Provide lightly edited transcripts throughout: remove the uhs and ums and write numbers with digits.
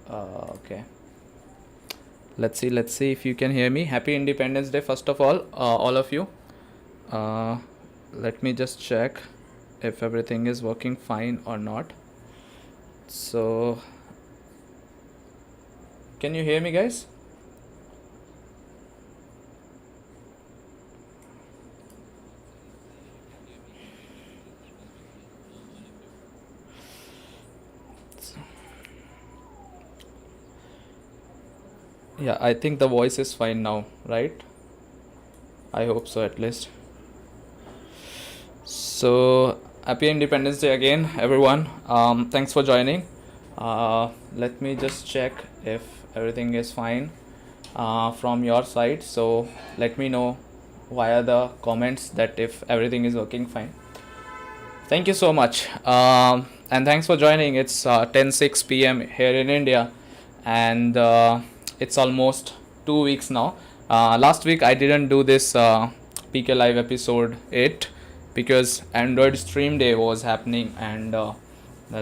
Okay, let's see if you can hear me. Happy Independence Day, first of all of you. Let me just check if everything is working fine or not. So can you hear me, guys? Yeah, I think the voice is fine now, right? I hope so, at least. So happy Independence Day again, everyone. Thanks for joining. Let me just check if everything is fine from your side. So let me know via the comments that if everything is working fine. Thank you so much. And thanks for joining. It's 10:06 p.m. here in India, and it's almost 2 weeks now. Last week I didn't do this PKLIVE episode 8 because Android Stream Day was happening, and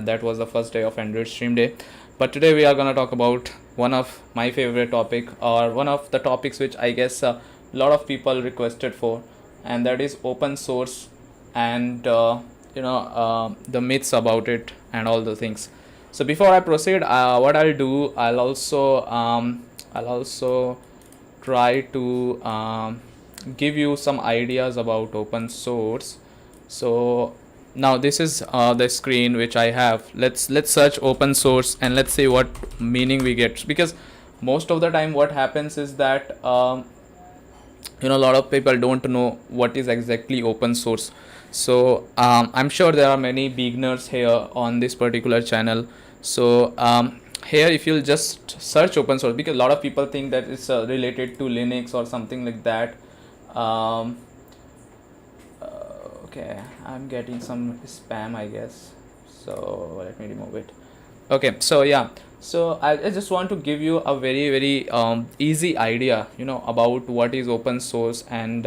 that was the first day of Android Stream Day. But today we are gonna talk about one of my favorite topic, or one of the topics which I guess a lot of people requested for, and that is open source and the myths about it and all the things. So before I proceed, what I'll do, I'll also try to give you some ideas about open source. So now this is the screen which I have. Let's search open source and let's see what meaning we get, because most of the time what happens is that a lot of people don't know what is exactly open source. So I'm sure there are many beginners here on this particular channel. So here if you'll just search open source, because a lot of people think that it's related to Linux or something like that. Okay, I'm getting some spam, I guess, so let me remove it. Okay, so yeah, so I just want to give you a very easy idea about what is open source and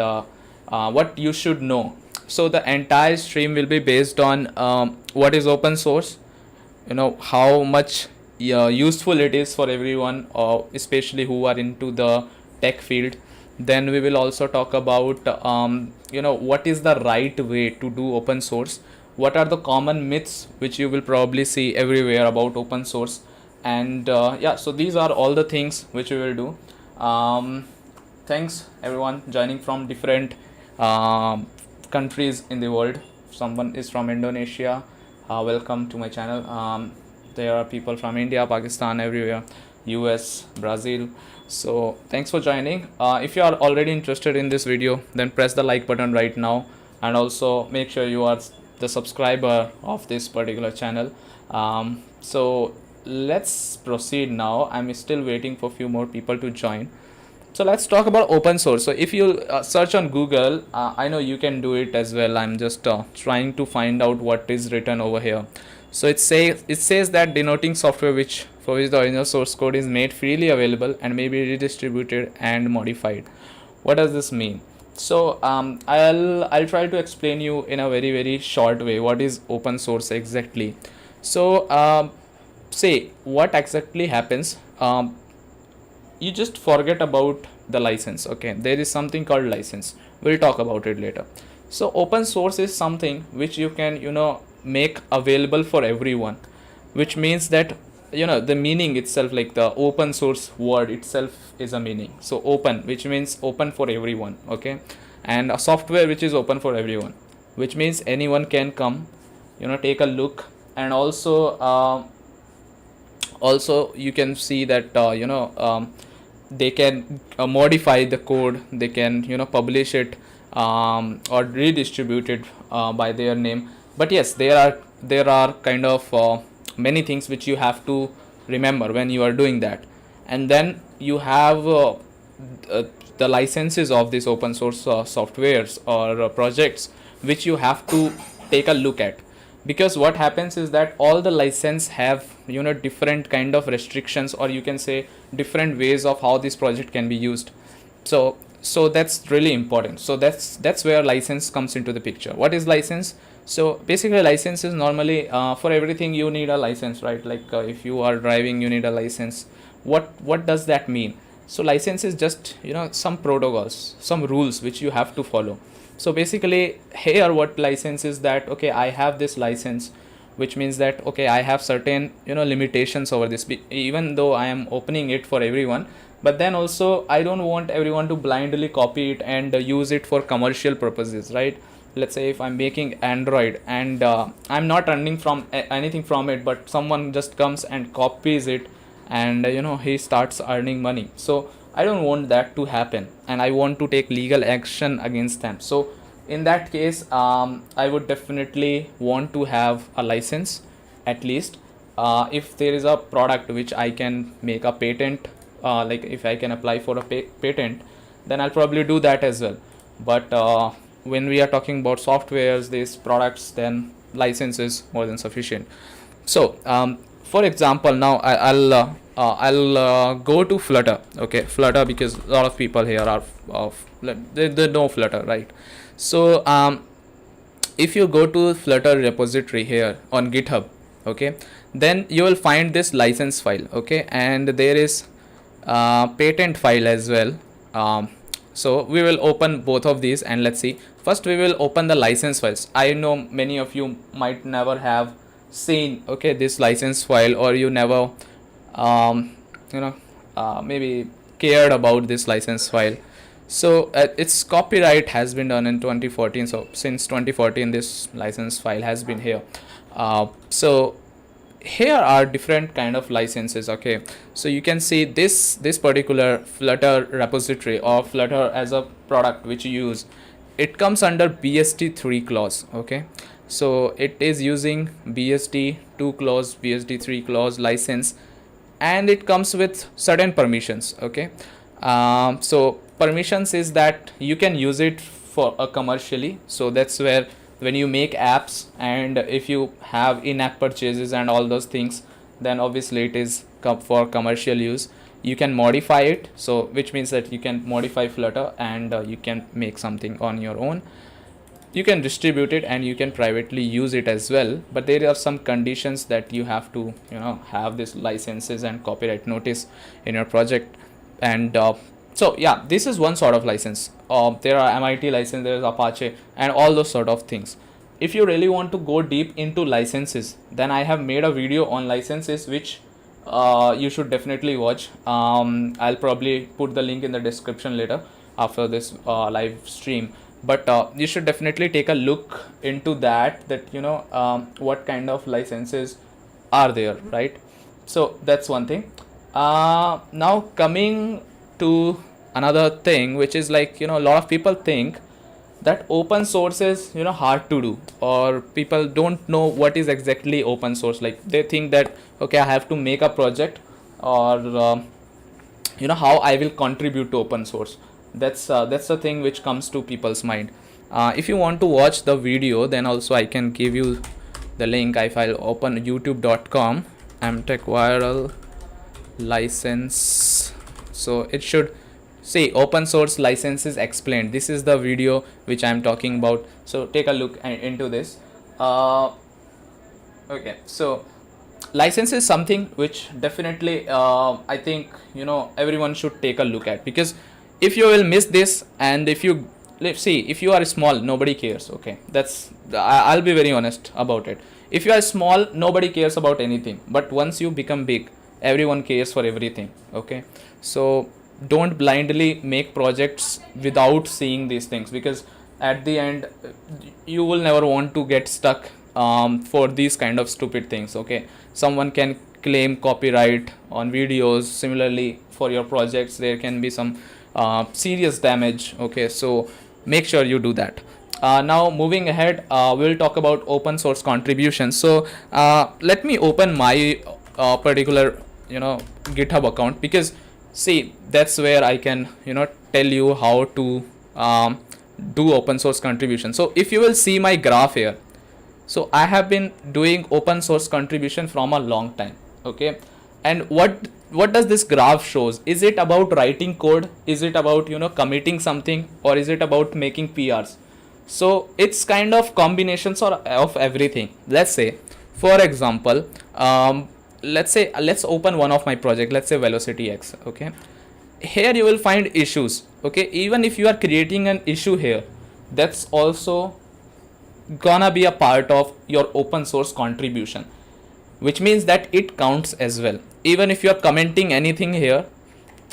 what you should know. So the entire stream will be based on what is open source, how much useful it is for everyone, especially who are into the tech field. Then we will also talk about what is the right way to do open source, what are the common myths which you will probably see everywhere about open source, and so these are all the things which we will do. Thanks everyone joining from different countries in the world. Someone is from Indonesia, welcome to my channel. There are people from India, Pakistan, everywhere, US, Brazil. So thanks for joining. If you are already interested in this video, then press the like button right now, and also make sure you are the subscriber of this particular channel. So let's proceed now. I'm still waiting for a few more people to join. So let's talk about open source. So if you search on Google, I know you can do it as well. I'm just trying to find out what is written over here. So it says that denoting software for which the original source code is made freely available and may be redistributed and modified. What does this mean? So I'll try to explain you in a very short way what is open source exactly. So say what exactly happens. You just forget about the license. Okay, there is something called license. We'll talk about it later. So open source is something which you can make available for everyone, which means that the meaning itself, like the open source word itself is a meaning. So open, which means open for everyone, okay, and a software which is open for everyone, which means anyone can come take a look, and also you can see that they can modify the code, they can publish it or redistribute it by their name. But yes, there are kind of many things which you have to remember when you are doing that. And then you have the licenses of these open source softwares or projects which you have to take a look at, because what happens is that all the license have different kind of restrictions, or you can say different ways of how this project can be used. So that's really important. So that's where license comes into the picture. What is license? So basically license is normally for everything you need a license, right? Like if you are driving, you need a license. What does that mean? So license is just, you know, some protocols, some rules which you have to follow. So basically here what license is that, okay, I have this license, which means that, okay, I have certain, you know, limitations over this, even though I am opening it for everyone. But then also I don't want everyone to blindly copy it and use it for commercial purposes, right? Let's say if I'm making Android and I'm not earning from anything from it, but someone just comes and copies it and you know, he starts earning money. So I don't want that to happen, and I want to take legal action against them. So in that case, I would definitely want to have a license, at least if there is a product which I can make a patent, like if I can apply for a patent, then I'll probably do that as well. But when we are talking about softwares, these products, then license is more than sufficient. So for example, now I'll go to Flutter. Okay, Flutter, because a lot of people here are they know Flutter, right? So if you go to Flutter repository here on GitHub, okay, then you will find this license file, okay, and there is patent file as well. So we will open both of these and let's see. First we will open the license files. I know many of you might never have seen, okay, this license file, or you never maybe cared about this license file. So its copyright has been done in 2014. So since 2014 this license file has been here. So here are different kind of licenses, okay. So you can see this particular Flutter repository, or Flutter as a product which you use, it comes under BSD3 clause, okay. So it is using BSD2 clause, BSD3 clause license, and it comes with certain permissions, okay. So permissions is that you can use it for commercially. So that's where when you make apps and if you have in-app purchases and all those things, then obviously it is for commercial use. You can modify it, so which means that you can modify Flutter and you can make something on your own. You can distribute it and you can privately use it as well, but there are some conditions that you have to, you know, have this licenses and copyright notice in your project. And so yeah, this is one sort of license. There are MIT license, there is Apache, and all those sort of things. If you really want to go deep into licenses, then I have made a video on licenses which you should definitely watch. I'll probably put the link in the description later after this live stream. But you should definitely take a look into that you know, what kind of licenses are there, right? So that's one thing. Now coming to another thing, which is like, you know, a lot of people think that open source is, you know, hard to do, or people don't know what is exactly open source. Like they think that, okay, I have to make a project, or you know, how I will contribute to open source. That's the thing which comes to people's mind. If you want to watch the video, then also I can give you the link. If I'll open youtube.com, Amtech viral license, so it should say open source licenses explained. This is the video which I'm talking about, so take a look into this. Okay, so license is something which definitely I think, you know, everyone should take a look at, because if you will miss this, and if you, let's see, if you are small, nobody cares, okay. That's, I'll be very honest about it. If you are small, nobody cares about anything, but once you become big, everyone cares for everything, okay. So don't blindly make projects without seeing these things, because at the end you will never want to get stuck for these kind of stupid things, okay. Someone can claim copyright on videos. Similarly, for your projects there can be some serious damage, okay. So make sure you do that. Now moving ahead, we'll talk about open source contributions. So let me open my particular, you know, GitHub account, because see, that's where I can, you know, tell you how to do open source contribution. So if you will see my graph here, so I have been doing open source contribution from a long time, okay. And what does this graph shows? Is it about writing code? Is it about, you know, committing something? Or is it about making PRs? So it's kind of combinations of everything. Let's say, for example, let's open one of my project, let's say Velocity X. Okay, here you will find issues. Okay, even if you are creating an issue here, that's also gonna be a part of your open source contribution, which means that it counts as well. Even if you are commenting anything here,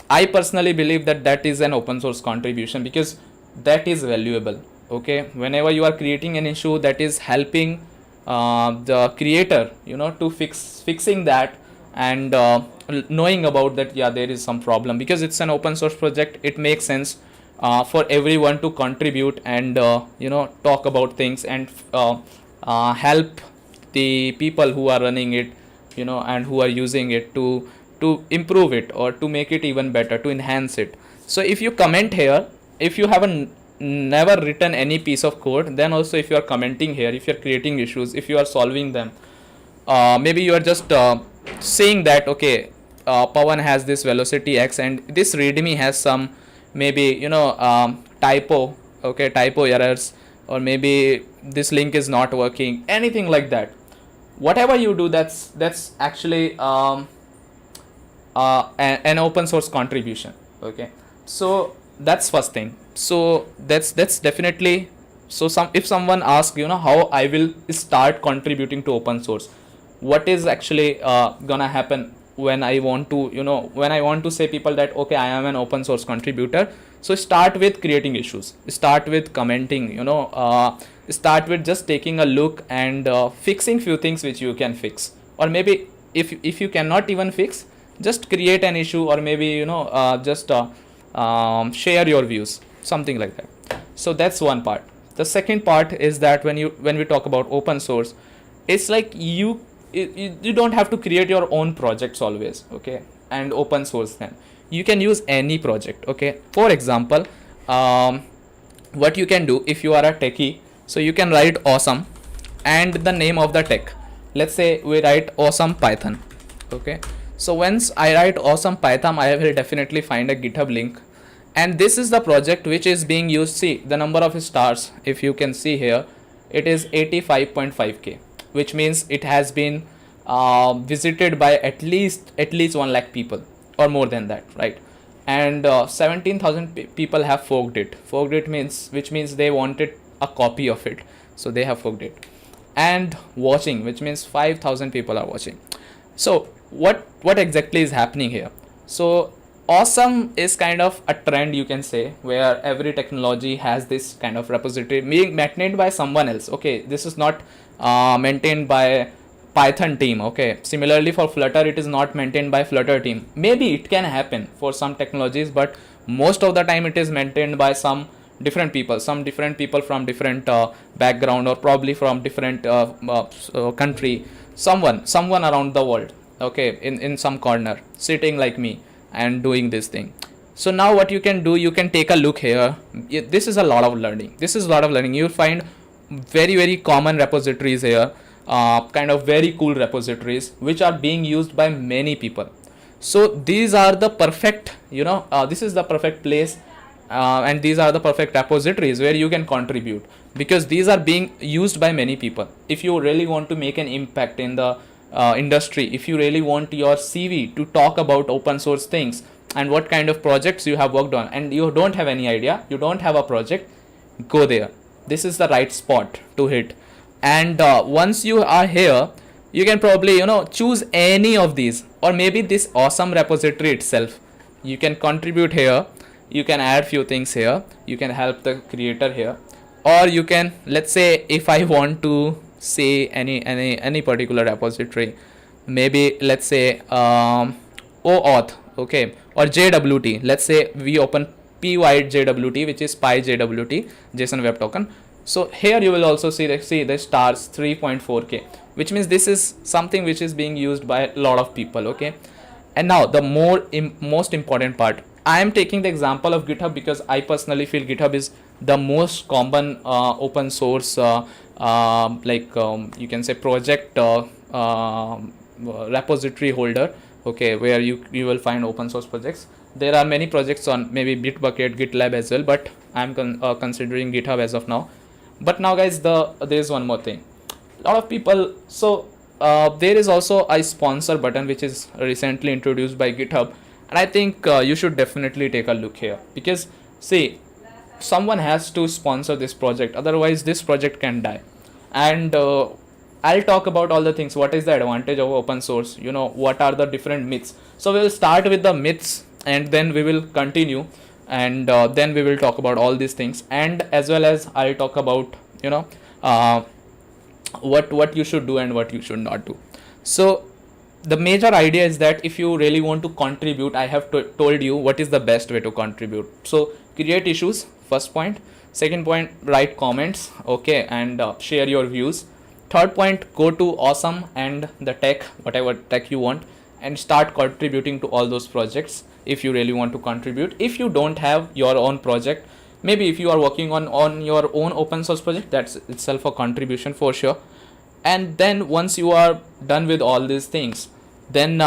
I personally believe that that is an open source contribution, because that is valuable. Okay, whenever you are creating an issue that is helping the creator, to fixing that, and knowing about that, yeah, there is some problem, because it's an open source project, it makes sense for everyone to contribute and talk about things, and help the people who are running it, and who are using it to improve it, or to make it even better, to enhance it. So if you comment here, if you haven't never written any piece of code, then also if you are commenting here, if you are creating issues, if you are solving them, maybe you are just saying that, okay, Pawan has this Velocity X, and this readme has some, maybe typo, okay, typo errors, or maybe this link is not working, anything like that. Whatever you do, that's actually an open source contribution. Okay, so that's first thing. So that's definitely. So if someone asks, how I will start contributing to open source, what is actually gonna happen when I want to say people that, okay, I am an open source contributor. So start with creating issues, start with commenting, start with just taking a look and fixing few things which you can fix, or maybe if you cannot even fix, just create an issue, or maybe just share your views, something like that. So that's one part. The second part is that when we talk about open source, it's like you don't have to create your own projects always. Okay, and open source them, you can use any project. Okay, for example, what you can do, if you are a techie, so you can write awesome and the name of the tech. Let's say we write awesome Python. Okay, so once I write awesome Python, I will definitely find a GitHub link, and this is the project which is being used. See the number of stars, if you can see here, it is 85.5k, which means it has been visited by at least 1 lakh people, or more than that, right? And 17,000 people have forked it. Forked it means, which means they wanted a copy of it, so they have forked it. And watching, which means 5,000 people are watching. So what exactly is happening here? So awesome is kind of a trend, you can say, where every technology has this kind of repository being maintained by someone else. Okay, this is not maintained by Python team. Okay, similarly for Flutter, it is not maintained by Flutter team. Maybe it can happen for some technologies, but most of the time it is maintained by some different people from different background, or probably from different country, someone around the world. Okay, in some corner, sitting like me and doing this thing. So now what you can do, you can take a look here. This is a lot of learning. You'll find very common repositories here, kind of very cool repositories which are being used by many people. So these are the perfect, this is the perfect place, and these are the perfect repositories where you can contribute, because these are being used by many people. If you really want to make an impact in the industry, if you really want your CV to talk about open source things and what kind of projects you have worked on, and you don't have any idea, you don't have a project, go there. This is the right spot to hit. And once you are here, you can probably choose any of these, or maybe this awesome repository itself. You can contribute here, you can add few things here, you can help the creator here, or you can, let's say if I want to say any particular repository, maybe let's say OAuth, okay, or JWT. Let's say we open PyJWT, which is PyJWT, JSON Web Token. So here you will also see the stars 3.4k, which means this is something which is being used by a lot of people. Okay, and now the most important part, I am taking the example of GitHub because I personally feel GitHub is the most common open source you can say project repository holder. Okay, where you will find open source projects. There are many projects on maybe Bitbucket, GitLab as well, but I'm considering GitHub as of now. But now guys, there's one more thing. A lot of people, so there is also a sponsor button which is recently introduced by GitHub, and I think you should definitely take a look here, because see, someone has to sponsor this project, otherwise this project can die. And I'll talk about all the things, what is the advantage of open source, what are the different myths. So we'll start with the myths, and then we will continue, and then we will talk about all these things, and as well as I'll talk about uh, what you should do and what you should not do. So the major idea is that if you really want to contribute, I have told you what is the best way to contribute. So create issues, first point. Second point, write comments, okay, and share your views. Third point, go to awesome and the tech, whatever tech you want, and start contributing to all those projects if you really want to contribute. If you don't have your own project, maybe if you are working on your own open source project, that's itself a contribution for sure. And then once you are done with all these things, then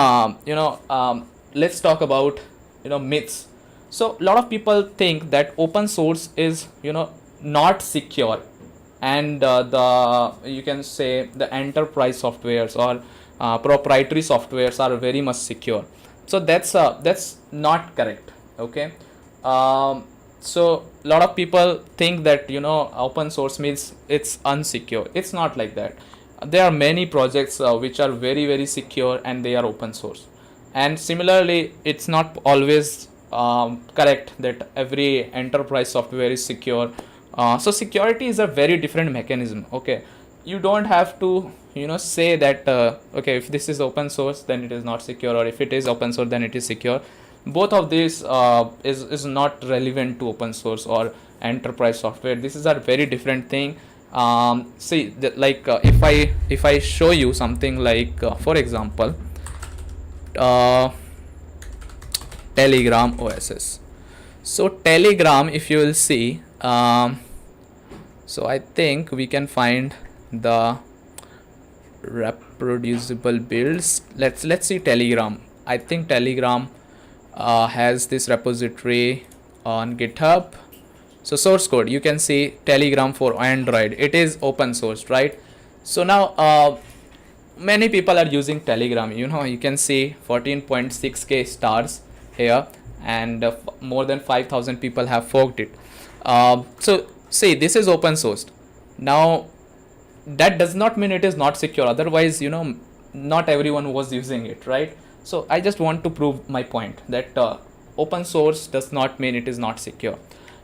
let's talk about myths. So a lot of people think that open source is not secure, and the you can say the enterprise softwares or proprietary softwares are very much secure. So that's not correct, okay. So a lot of people think that open source means it's unsecure. It's not like that. There are many projects which are very very secure and they are open source. And similarly, it's not always correct that every enterprise software is secure. So security is a very different mechanism, okay. You don't have to say that okay, if this is open source then it is not secure, or if it is open source then it is secure. Both of these is not relevant to open source or enterprise software. This is a very different thing. See, if I show you something like for example Telegram OSS. So Telegram, if you will see, so I think we can find the reproducible builds. Let's see Telegram. I think Telegram has this repository on GitHub. So source code, you can see Telegram for Android, it is open source, right? So now many people are using Telegram. You can see 14.6k stars here, and more than 5,000 people have forked it. So see, this is open source. Now that does not mean it is not secure, otherwise not everyone was using it, right? So I just want to prove my point that open source does not mean it is not secure.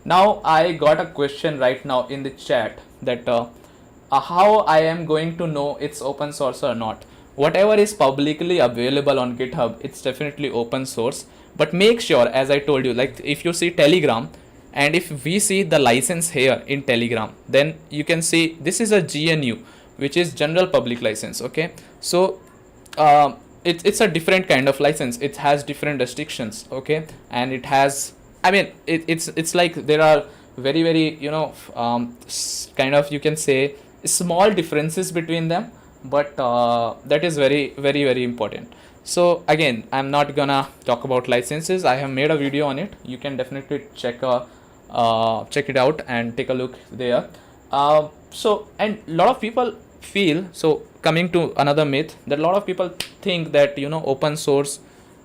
Now I got a question right now in the chat that how I am going to know it's open source or not. Whatever is publicly available on GitHub, it's definitely open source. But make sure, as I told you, like if you see Telegram, and if we see the license here in Telegram, then you can see this is a GNU, which is general public license, okay. So it's a different kind of license. It has different restrictions, okay, and it has, I mean, it's like there are very very kind of, you can say, small differences between them, but that is very very very important. So again, I'm not gonna talk about licenses. I have made a video on it. You can definitely check it out and take a look there. So, and a lot of people feel, so coming to another myth, that a lot of people think that open source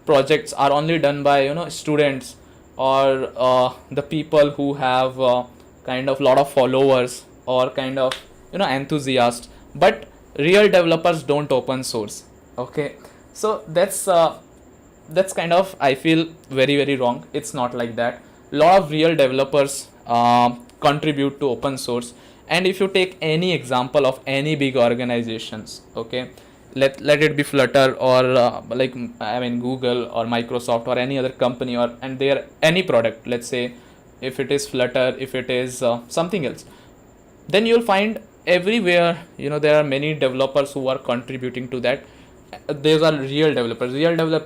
projects are only done by students or the people who have kind of lot of followers or kind of enthusiasts, but real developers don't open source, okay. So that's kind of, I feel, very very wrong. It's not like that. Lot of real developers contribute to open source. And if you take any example of any big organizations, okay, let it be Flutter or Google or Microsoft or any other company, or and their any product, let's say if it is Flutter, if it is something else, then you'll find everywhere there are many developers who are contributing to that. These are real developer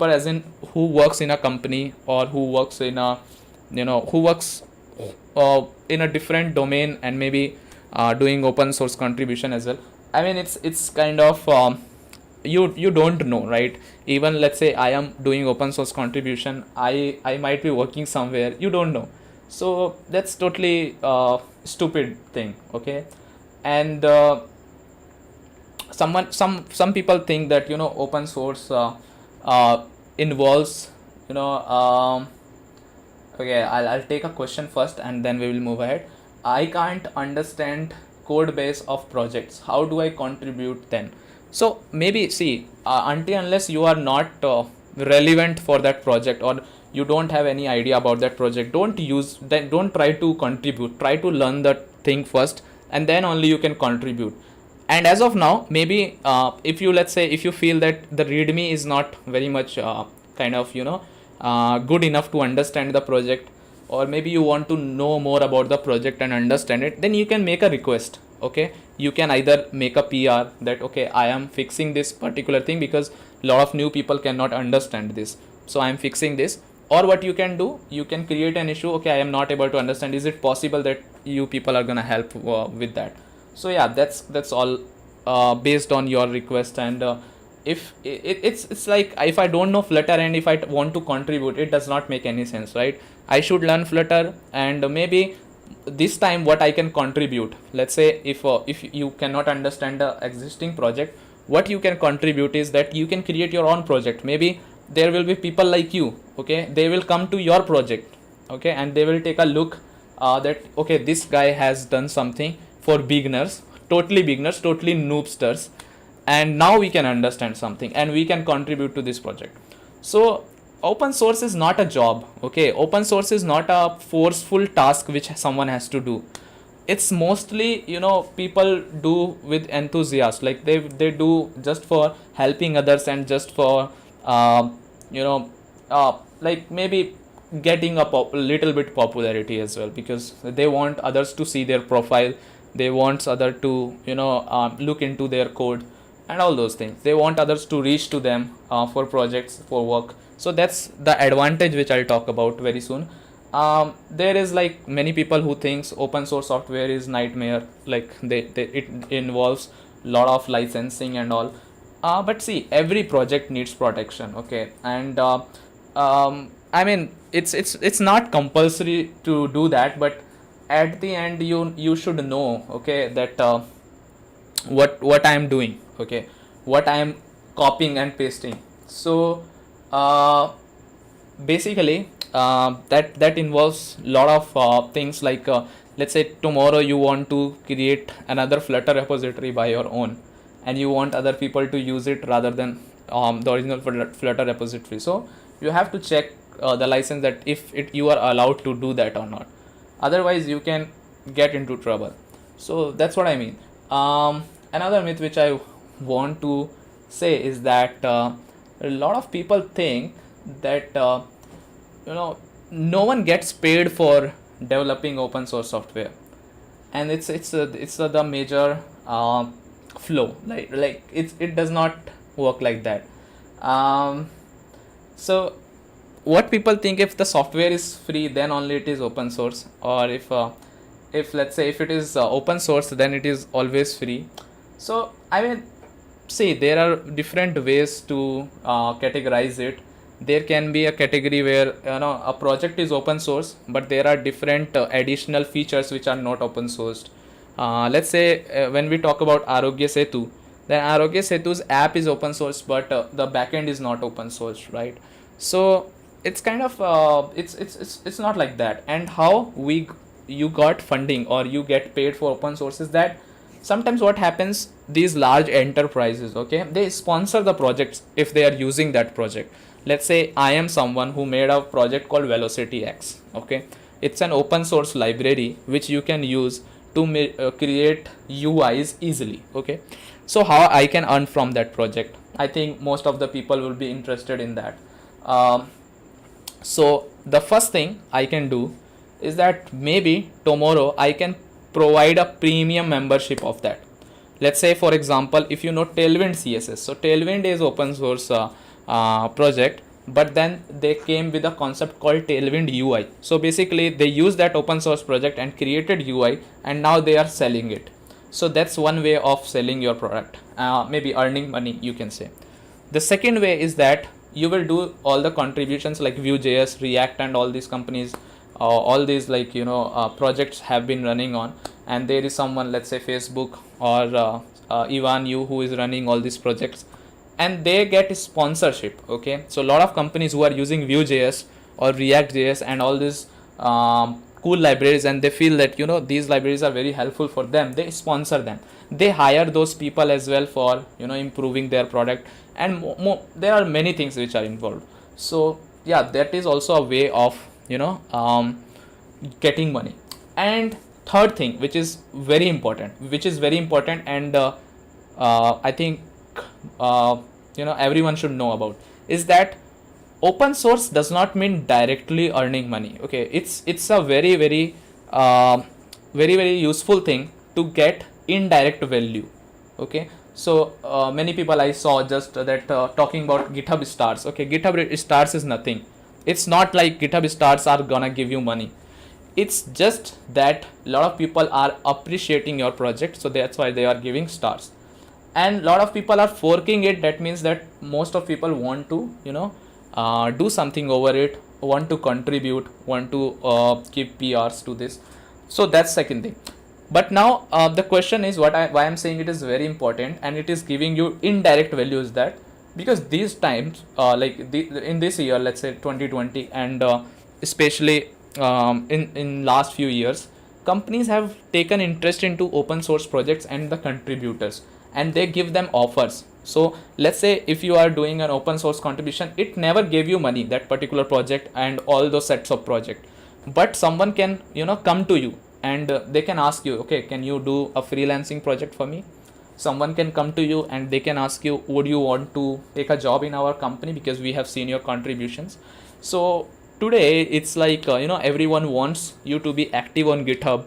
as in who works in a company, or who works in a who works in a different domain, and maybe doing open source contribution as well. I mean, it's kind of you don't know, right? Even let's say I am doing open source contribution, I might be working somewhere, you don't know. So that's totally stupid thing, okay. And some people think that open source involves you know okay, I'll take a question first and then we will move ahead. I can't understand code base of projects, how do I contribute then? So maybe see, until unless you are not relevant for that project, or you don't have any idea about that project, don't try to contribute. Try to learn that thing first, and then only you can contribute. And as of now, maybe if you, let's say, if you feel that the readme is not very much kind of good enough to understand the project, or maybe you want to know more about the project and understand it, then you can make a request. Okay, you can either make a PR that okay, I am fixing this particular thing because a lot of new people cannot understand this, so I am fixing this. Or what you can do, you can create an issue. Okay, I am not able to understand, is it possible that you people are gonna help with that? So yeah, that's all based on your request. And if it's like, if I don't know Flutter and if I want to contribute, it does not make any sense, right? I should learn Flutter, and maybe this time what I can contribute, let's say if you cannot understand the existing project, what you can contribute is that you can create your own project. Maybe there will be people like you, okay, they will come to your project, okay, and they will take a look that okay, this guy has done something for beginners, totally noobsters, and now we can understand something and we can contribute to this project. So open source is not a job, okay, open source is not a forceful task which someone has to do. It's mostly people do with enthusiasm, like they do just for helping others and just for like maybe getting a little bit popularity as well, because they want others to see their profile, they want others to look into their code and all those things. They want others to reach to them for projects, for work. So that's the advantage which I'll talk about very soon. There is like many people who thinks open source software is nightmare, like it involves lot of licensing and all. But see, every project needs protection, okay, and I mean it's not compulsory to do that, but at the end you should know, okay, that what I am doing, okay, what I am copying and pasting. So basically that involves lot of things, like let's say tomorrow you want to create another Flutter repository by your own, and you want other people to use it rather than the original Flutter repository. So you have to check the license, that if you are allowed to do that or not. Otherwise you can get into trouble. So that's what I mean. Another myth which I want to say is that a lot of people think that no one gets paid for developing open source software, and it's the major flow, like it does not work like that. So what people think, if the software is free then only it is open source, or if let's say if it is open source then it is always free. So I mean, see, there are different ways to categorize it. There can be a category where a project is open source, but there are different additional features which are not open sourced. Let's say when we talk about Arogya Setu, then Arogya Setu's app is open source, but the backend is not open source, right? So it's kind of it's not like that. And how you got funding or you get paid for open source is that sometimes what happens, these large enterprises, okay, they sponsor the projects if they are using that project. Let's say I am someone who made a project called Velocity X, okay, it's an open source library which you can use to create UIs easily, okay. So how I can earn from that project? I think most of the people will be interested in that. So the first thing I can do is that maybe tomorrow I can provide a premium membership of that. Let's say, for example, if you know Tailwind CSS, so Tailwind is open source project, but then they came with a concept called Tailwind UI. So basically they use that open source project and created UI, and now they are selling it. So that's one way of selling your product, maybe earning money, you can say. The second way is that you will do all the contributions like Vue.js, React and all these companies, all these projects have been running on, and there is someone, let's say Facebook or even you, who is running all these projects, and they get sponsorship. Okay, so a lot of companies who are using Vue.js or React.js and all these cool libraries, and they feel that these libraries are very helpful for them, they sponsor them, they hire those people as well for improving their product, and there are many things which are involved. So yeah, that is also a way of getting money. And third thing, which is very important, and I think everyone should know about, is that open source does not mean directly earning money. Okay, it's a very very useful thing to get indirect value. Okay, so many people I saw just that talking about GitHub stars. Okay, GitHub stars is nothing. It's not like GitHub stars are gonna give you money. It's just that a lot of people are appreciating your project, so that's why they are giving stars. And a lot of people are forking it. That means that most of people want to do something over it, want to contribute, want to give PRs to this. So that's second thing. But now the question is why I'm saying it is very important and it is giving you indirect values, that because these times in this year, let's say 2020, and especially in last few years, companies have taken interest into open source projects and the contributors, and they give them offers. So let's say if you are doing an open source contribution, it never gave you money, that particular project and all those sets of project, but someone can come to you and they can ask you, okay, can you do a freelancing project for me? Someone can come to you and they can ask you, would you want to take a job in our company, because we have seen your contributions. So today it's like everyone wants you to be active on GitHub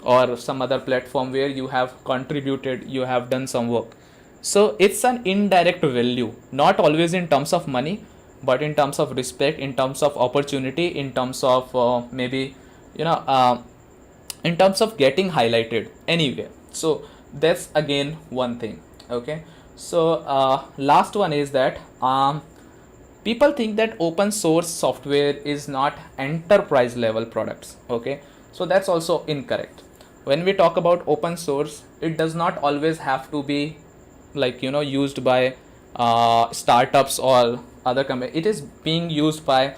or some other platform where you have contributed, you have done some work. So it's an indirect value, not always in terms of money, but in terms of respect, in terms of opportunity, in terms of maybe in terms of getting highlighted anywhere. So that's again one thing. Okay, so last one is that people think that open source software is not enterprise level products. Okay, so that's also incorrect. When we talk about open source, it does not always have to be used by startups or other companies. It is being used by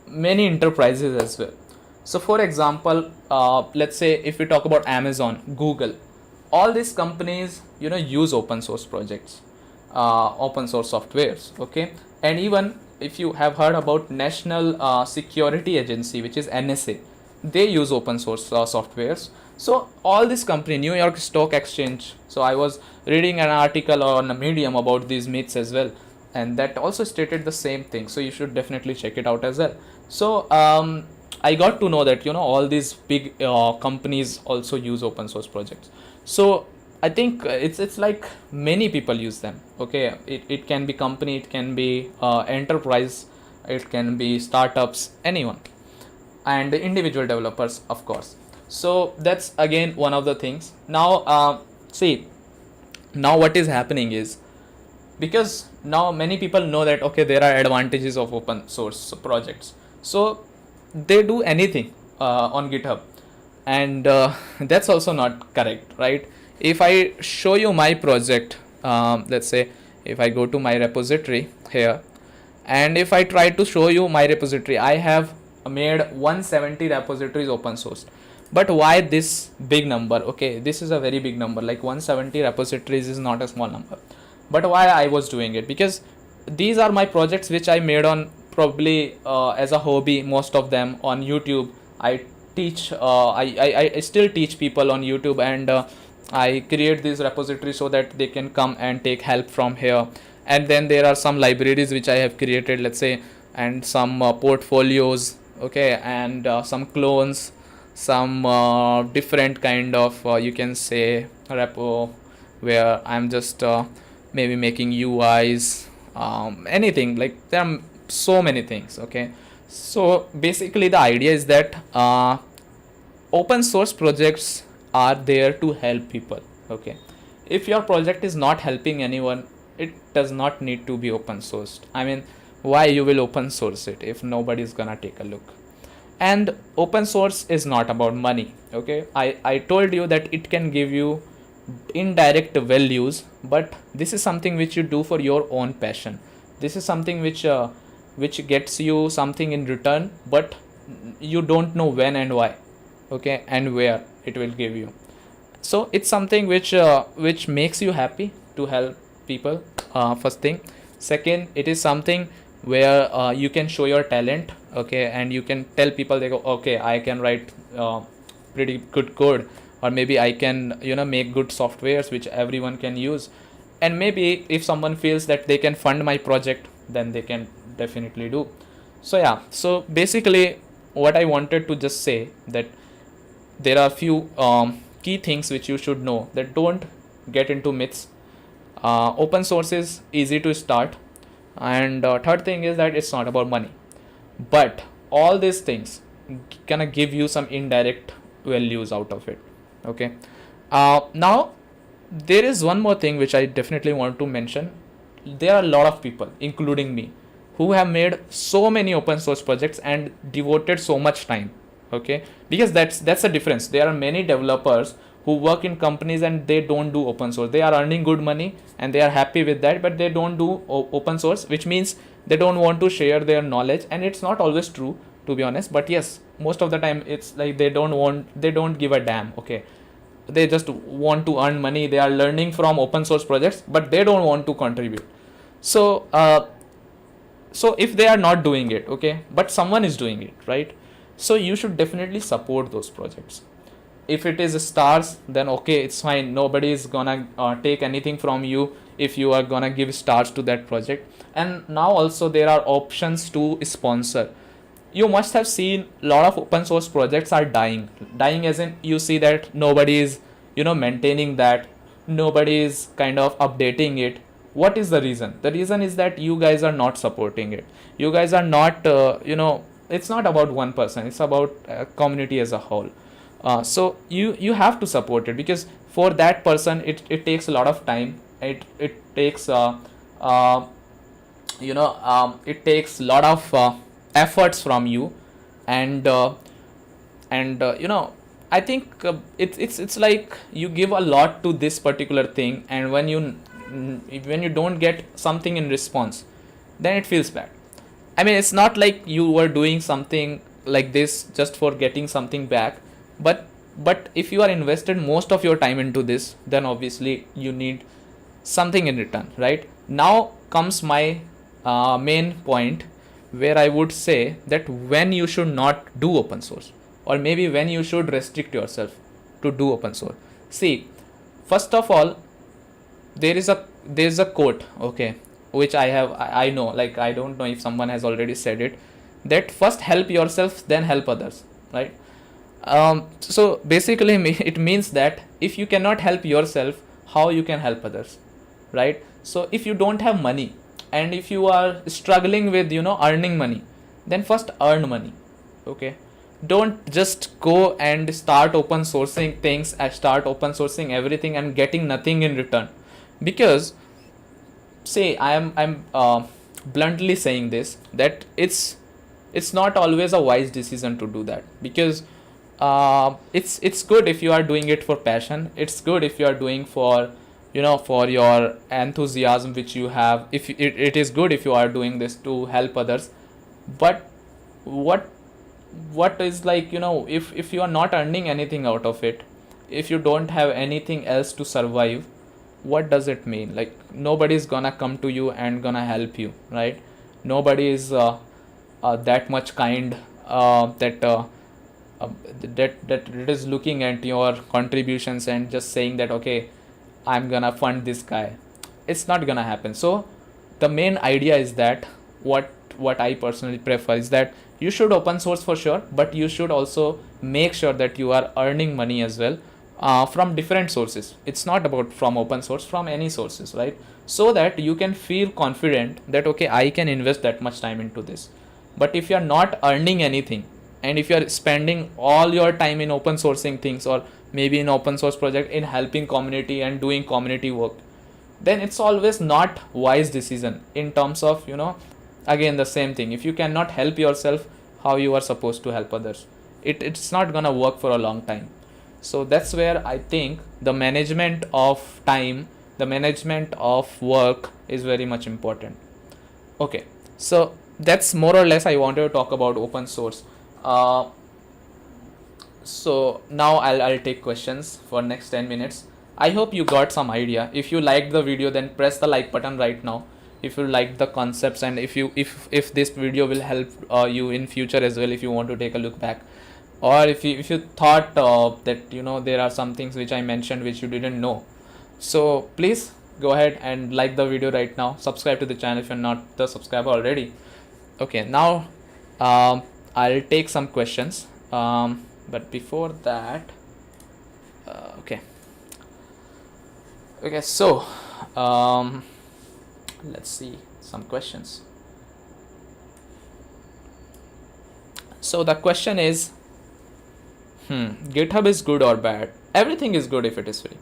many enterprises as well. So for example, let's say if we talk about Amazon, Google, all these companies use open source projects, open source softwares. Okay, and even if you have heard about National Security Agency, which is NSA, they use open source softwares. So all this company, New York Stock Exchange, so I was reading an article on Medium about these myths as well, and that also stated the same thing, so you should definitely check it out as well. So I got to know that all these big companies also use open source projects. So I think it's like many people use them. Okay, it can be company, it can be enterprise, it can be startups, anyone, and individual developers, of course. So that's again one of the things. Now see, now what is happening is, because now many people know that okay, there are advantages of open source projects, so they do anything on GitHub, and that's also not correct, right? If I show you my project, let's say if I go to my repository here, and if I try to show you my repository, I have made 170 repositories open source. But why this big number? Okay, this is a very big number, like 170 repositories is not a small number. But why I was doing it? Because these are my projects which I made on probably as a hobby, most of them on YouTube. I teach, I still teach people on YouTube, and I create these repositories so that they can come and take help from here. And then there are some libraries which I have created, let's say, and some portfolios, okay, and some clones, some different kind of you can say repo, where I'm just maybe making UIs, anything, like there are so many things. Okay, so basically the idea is that open source projects are there to help people. Okay, if your project is not helping anyone, it does not need to be open sourced. I mean, why you will open source it if nobody is gonna take a look? And open source is not about money. Okay, I told you that it can give you indirect values, but this is something which you do for your own passion. This is something which gets you something in return, but you don't know when and why, okay, and where it will give you. So it's something which makes you happy to help people, first thing. Second, it is something where you can show your talent, okay, and you can tell people, they go, okay, I can write pretty good code, or maybe I can make good softwares which everyone can use. And maybe if someone feels that they can fund my project, then they can definitely do. So yeah, so basically what I wanted to just say, that there are few key things which you should know, that don't get into myths. Open source is easy to start, and third thing is that it's not about money, but all these things gonna give you some indirect values out of it. Okay, now there is one more thing which I definitely want to mention. There are a lot of people, including me, who have made so many open source projects and devoted so much time. Okay, because that's the difference. There are many developers who work in companies and they don't do open source. They are earning good money and they are happy with that, but they don't do open source, which means they don't want to share their knowledge. And it's not always true, to be honest, but yes, most of the time it's like they don't give a damn. Okay, they just want to earn money. They are learning from open source projects, but they don't want to contribute. So so if they are not doing it, okay, but someone is doing it, right? So you should definitely support those projects. If it is stars, then okay, it's fine. Nobody is gonna take anything from you if you are gonna give stars to that project. And now also there are options to sponsor. You must have seen a lot of open source projects are dying as in, you see that nobody is maintaining that, nobody is kind of updating it. What is the reason? The reason is that you guys are not supporting it. You guys are not it's not about one person, it's about community as a whole. So you have to support it, because for that person it takes a lot of time. It takes it takes a lot of efforts from you. And I think it's like you give a lot to this particular thing, and when you don't get something in response, then it feels bad. I mean, it's not like you were doing something like this just for getting something back, but if you are invested most of your time into this, then obviously you need something in return, right? Now comes my main point, where I would say that when you should not do open source, or maybe when you should restrict yourself to do open source. See, first of all, there is a quote, okay, which I know, like, I don't know if someone has already said it, that first help yourself, then help others, right? So basically it means that if you cannot help yourself, how you can help others, right? So if you don't have money, and if you are struggling with earning money, then first earn money. Okay, don't just go and start open sourcing things and start open sourcing everything and getting nothing in return. Because say I'm bluntly saying this, that it's not always a wise decision to do that. Because it's good if you are doing it for passion. It's good if you are doing for for your enthusiasm which you have. If it is good if you are doing this to help others. But what is like, if you are not earning anything out of it, if you don't have anything else to survive, what does it mean? Like, nobody's gonna come to you and gonna help you, right? Nobody is that much kind that it is looking at your contributions and just saying that, okay, I'm gonna fund this guy. It's not gonna happen. So the main idea is that what I personally prefer is that you should open source for sure, but you should also make sure that you are earning money as well, from different sources. It's not about from open source, from any sources, right? So that you can feel confident that, okay, I can invest that much time into this. But if you are not earning anything, and if you are spending all your time in open sourcing things, or maybe in open source project in helping community and doing community work, then it's always not wise decision in terms of again the same thing. If you cannot help yourself, how you are supposed to help others. It's not gonna work for a long time. So that's where I think the management of time, the management of work is very much important. Okay, so that's more or less I wanted to talk about open source. So now I'll take questions for next 10 minutes. I hope you got some idea. If you liked the video, then press the like button right now. If you like the concepts, and if this video will help you in future as well, if you want to take a look back, or if you thought that there are some things which I mentioned which you didn't know, so please go ahead and like the video right now. Subscribe to the channel if you're not the subscriber already. Okay, now I'll take some questions, but before that, okay, so let's see some questions. So the question is, GitHub is good or bad? Everything is good if it is free.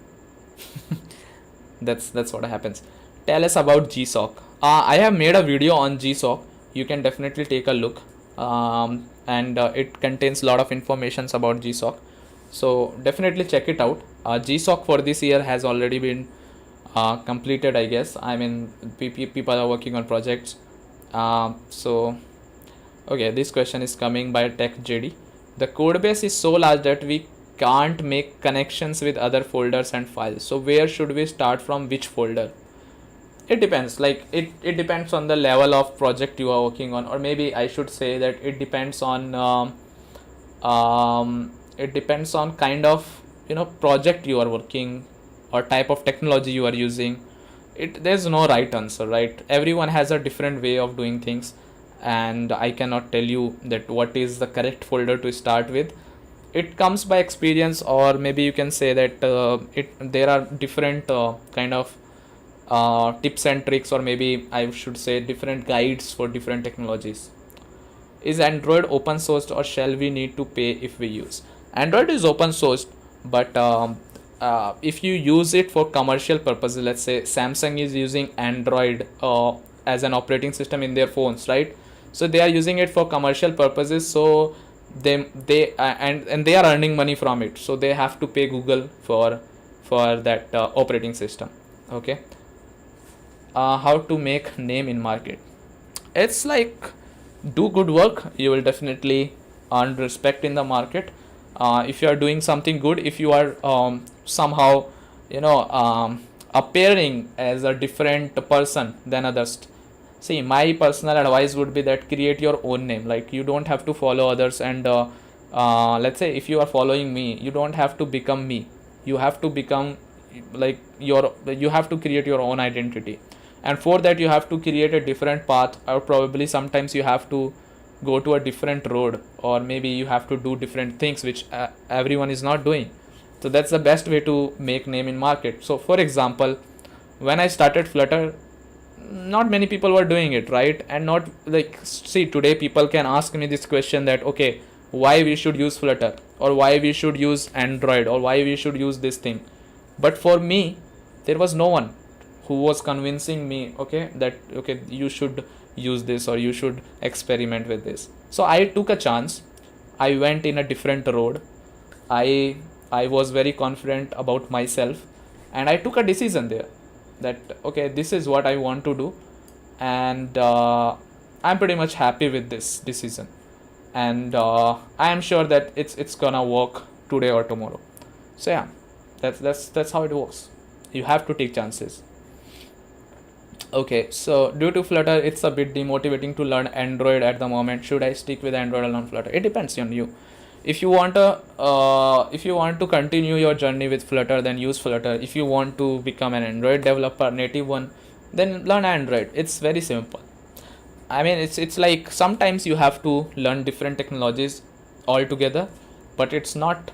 That's what happens. Tell us about Gsoc. I have made a video on Gsoc. You can definitely take a look, and it contains a lot of information about Gsoc. So definitely check it out. Gsoc for this year has already been completed, I guess. I mean, people are working on projects. So okay, this question is coming by Tech JD. The code base is so large that we can't make connections with other folders and files. So where should we start from, which folder? It depends. Like it depends on the level of project you are working on, or maybe I should say that it depends on kind of project you are working, or type of technology you are using. There's no right answer, right? Everyone has a different way of doing things, and I cannot tell you that what is the correct folder to start with. It comes by experience, or maybe you can say that there are different kind of tips and tricks, or maybe I should say different guides for different technologies. Is Android open sourced, or shall we need to pay if we use? Android is open sourced, but if you use it for commercial purposes, let's say Samsung is using Android as an operating system in their phones, right? So they are using it for commercial purposes, so and they are earning money from it, so they have to pay Google for that operating system. Okay. How to make name in market? It's like, do good work, you will definitely earn respect in the market. If you are doing something good, if you are somehow appearing as a different person than others. See, my personal advice would be that create your own name. Like, you don't have to follow others, and let's say if you are following me, you don't have to become me. You have to become like you have to create your own identity, and for that you have to create a different path, or probably sometimes you have to go to a different road, or maybe you have to do different things which everyone is not doing. So that's the best way to make name in market. So for example, when I started Flutter, not many people were doing it, right? And not like, see, today people can ask me this question that, okay, why we should use Flutter, or why we should use Android, or why we should use this thing. But for me, there was no one who was convincing me, okay, you should use this, or you should experiment with this. So I took a chance. I went in a different road. I was very confident about myself, and I took a decision there that, okay, this is what I want to do, and I'm pretty much happy with this decision, and I am sure that it's gonna work today or tomorrow. So yeah, that's how it works. You have to take chances. Okay, so due to Flutter, it's a bit demotivating to learn Android at the moment. Should I stick with Android or learn Flutter? It depends on you. If you want to continue your journey with Flutter, then use Flutter. If you want to become an Android developer, native one, then learn Android. It's very simple. I mean, it's like sometimes you have to learn different technologies altogether, but it's not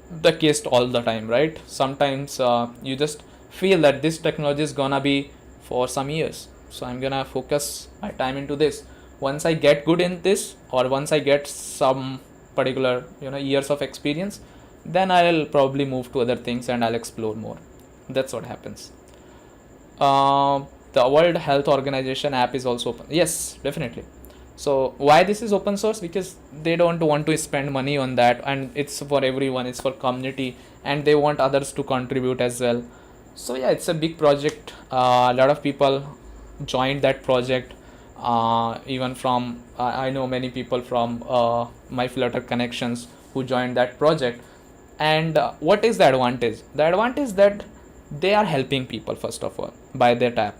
the case all the time, right? Sometimes you just feel that this technology is gonna be for some years, so I'm gonna focus my time into this. Once I get good in this, or once I get some particular years of experience, then I'll probably move to other things and I'll explore more. That's what happens. The World Health Organization app is also open. Yes, definitely. So why this is open source? Because they don't want to spend money on that, and it's for everyone, it's for community, and they want others to contribute as well. So yeah, it's a big project. A lot of people joined that project. Even from I know many people from my Flutter connections who joined that project. And what is the advantage? The advantage that they are helping people, first of all, by their app.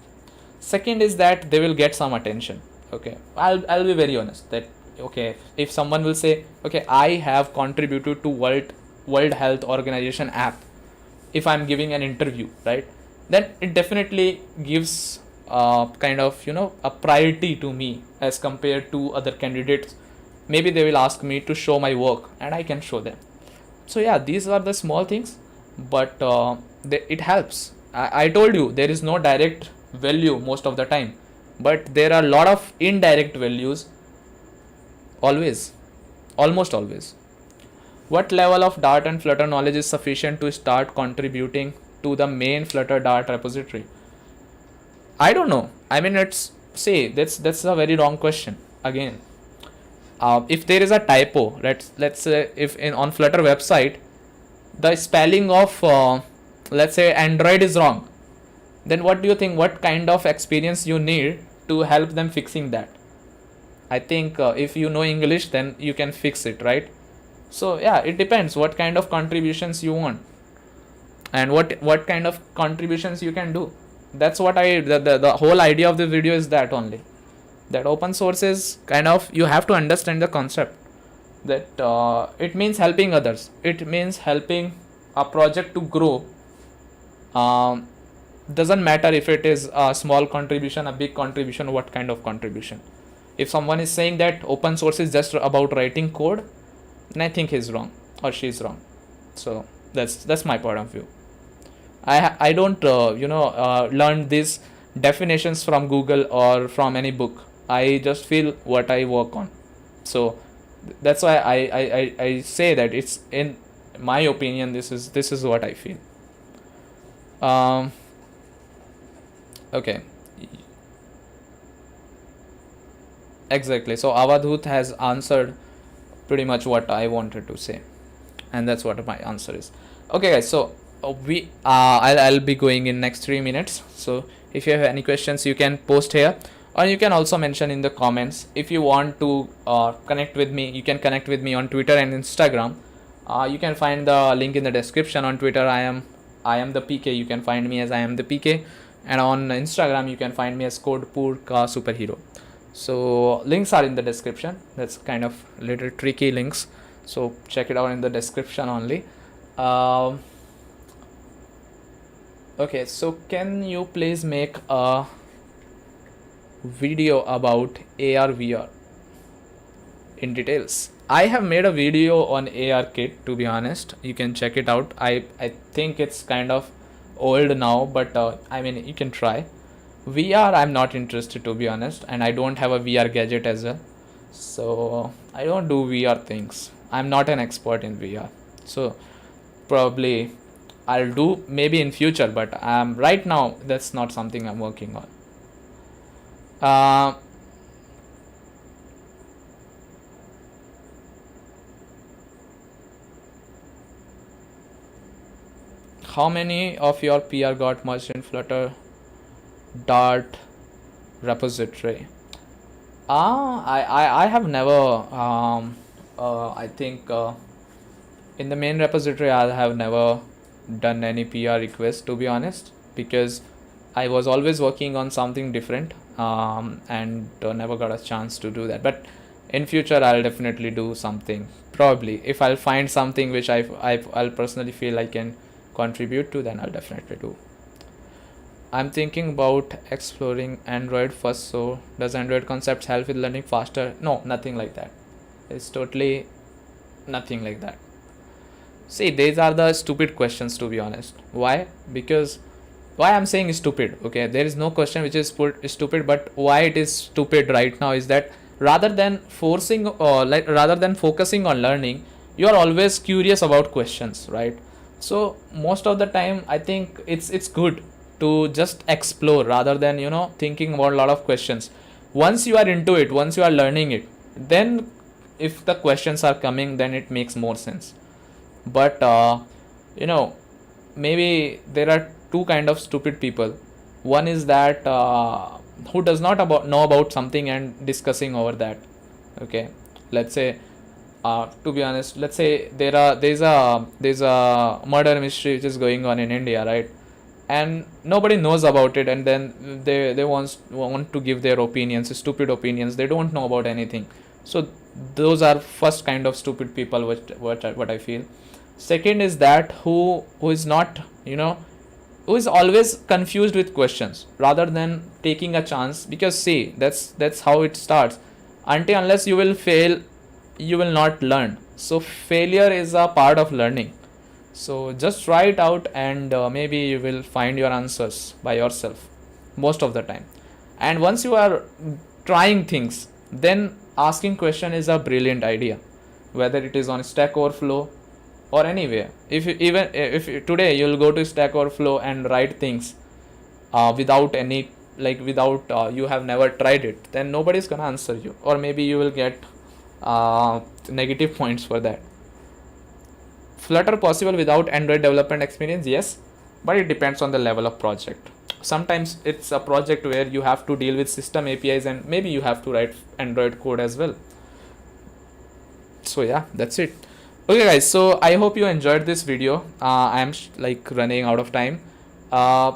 Second is that they will get some attention. Okay, I'll be very honest that, okay, if someone will say, okay, I have contributed to World Health Organization app, if I'm giving an interview, right, then it definitely gives kind of, you know, a priority to me as compared to other candidates. Maybe they will ask me to show my work and I can show them. So yeah, these are the small things, but it helps. I told you there is no direct value most of the time, but there are a lot of indirect values always, almost always. What level of Dart and Flutter knowledge is sufficient to start contributing to the main Flutter Dart repository? I don't know. I mean, that's a very wrong question again. If there is a typo, let's say if on Flutter website the spelling of let's say Android is wrong, then what do you think, what kind of experience you need to help them fixing that? I think if you know English, then you can fix it, right? So yeah, it depends what kind of contributions you want and what kind of contributions you can do. That's what the whole idea of the video is, that only, that open source is kind of, you have to understand the concept that it means helping others, it means helping a project to grow. Doesn't matter if it is a small contribution, a big contribution, what kind of contribution. If someone is saying that open source is just about writing code, then I think he's wrong or she's wrong. So that's my point of view. I don't learn these definitions from Google or from any book. I just feel what I work on. So that's why I say that it's, in my opinion, this is what I feel. Okay, exactly. So Avadhut has answered pretty much what I wanted to say, and that's what my answer is. Okay guys, so I'll be going in next 3 minutes. So if you have any questions, you can post here, or you can also mention in the comments. If you want to connect with me, you can connect with me on Twitter and Instagram. You can find the link in the description. On Twitter I am the PK, you can find me as I am the PK, and on Instagram you can find me as Codepur Ka Superhero. So links are in the description. That's kind of little tricky links, so check it out in the description only. Okay, so can you please make a video about AR VR in details? I have made a video on AR kit, to be honest. You can check it out. I think it's kind of old now, but I mean, you can try. VR I'm not interested, to be honest, and I don't have a VR gadget as well, so I don't do VR things. I'm not an expert in VR, so probably I'll do maybe in future, but right now that's not something I'm working on. How many of your PR got merged in Flutter Dart repository? I have never I think in the main repository I have never done any PR request, to be honest, because I was always working on something different and never got a chance to do that. But in future I'll definitely do something, probably if I'll find something which I'll personally feel I can contribute to, then I'll definitely do. I'm thinking about exploring Android first, so does Android concepts help with learning faster? No, nothing like that. It's totally nothing like that. See, these are the stupid questions, to be honest. Why? Because why I'm saying stupid, okay, there is no question which is stupid, but why it is stupid right now is that rather than focusing on learning, you are always curious about questions, right? So most of the time I think it's good to just explore rather than thinking about a lot of questions. Once you are into it, once you are learning it, then if the questions are coming, then it makes more sense. But you know, maybe there are two kind of stupid people. One is that who does not know about something and discussing over that. Okay, let's say to be honest, let's say there's a murder mystery which is going on in India, right? And nobody knows about it, and then they want to give their opinions, stupid opinions. They don't know about anything. So those are first kind of stupid people, what I feel. Second is that who is not, who is always confused with questions rather than taking a chance. Because see, that's how it starts. Until unless you will fail, you will not learn. So failure is a part of learning. So just try it out, and maybe you will find your answers by yourself most of the time. And once you are trying things, then asking question is a brilliant idea, whether it is on Stack Overflow or anywhere. If today you'll go to Stack Overflow and write things without any, without you have never tried it, then nobody's gonna answer you, or maybe you will get negative points for that. Flutter possible without Android development experience? Yes, but it depends on the level of project. Sometimes it's a project where you have to deal with system APIs, and maybe you have to write Android code as well. So yeah, that's it. Okay guys, so I hope you enjoyed this video. I'm running out of time. Yeah,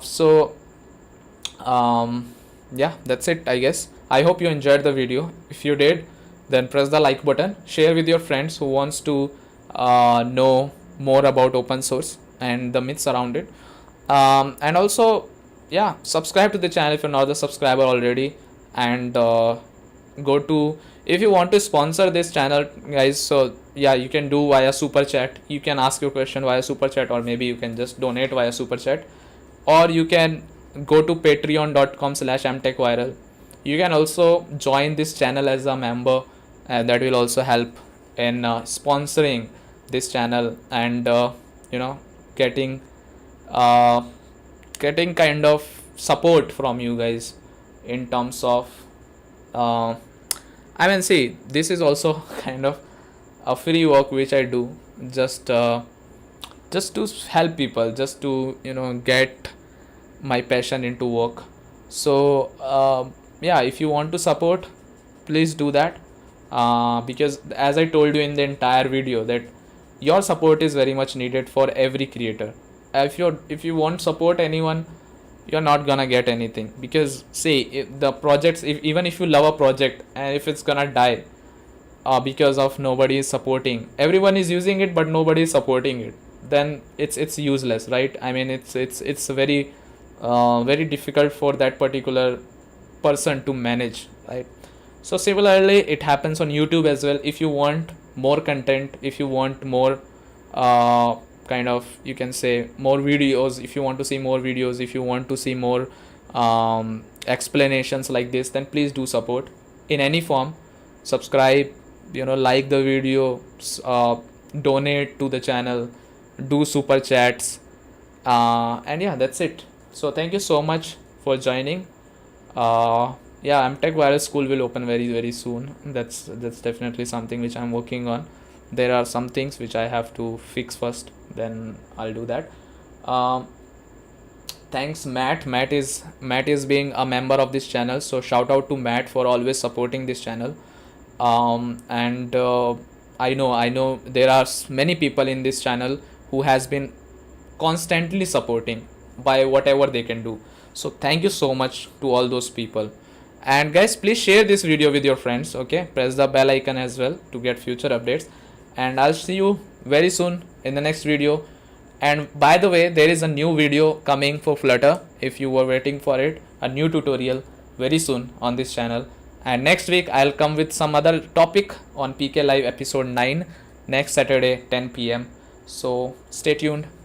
that's it, I guess. I hope you enjoyed the video. If you did, then press the like button, share with your friends who wants to know more about open source and the myths around it. And also, yeah, subscribe to the channel if you're not a subscriber already, and go to, if you want to sponsor this channel, guys, so yeah, you can do via super chat. You can ask your question via super chat, or maybe you can just donate via super chat, or you can go to patreon.com/mtechviral. You can also join this channel as a member, and that will also help in sponsoring this channel, and getting kind of support from you guys in terms of see, this is also kind of a free work which I do, just to help people, just to get my passion into work. So yeah, if you want to support, please do that, because as I told you in the entire video, that your support is very much needed for every creator. If you won't support anyone, you're not gonna get anything. Because see, if the projects, even if you love a project, and if it's gonna die because of nobody is supporting, everyone is using it but nobody is supporting it, then it's useless, right? I mean, it's very very difficult for that particular person to manage, right? So similarly, it happens on YouTube as well. If you want more content, if you want more kind of, you can say, more videos, if you want to see more videos, if you want to see more explanations like this, then please do support in any form. Subscribe, like the video, donate to the channel, do super chats, and yeah, that's it. So thank you so much for joining. Yeah, MTech Viral School will open very, very soon. That's definitely something which I'm working on. There are some things which I have to fix first, then I'll do that. Thanks Matt. Matt is being a member of this channel, so shout out to Matt for always supporting this channel. And I know there are many people in this channel who has been constantly supporting by whatever they can do. So thank you so much to all those people. And guys, please share this video with your friends. Okay, press the bell icon as well to get future updates, and I'll see you very soon in the next video. And by the way, there is a new video coming for Flutter. If you were waiting for it, a new tutorial very soon on this channel. And next week I'll come with some other topic on PKLIVE episode 9 next Saturday 10 p.m. So stay tuned.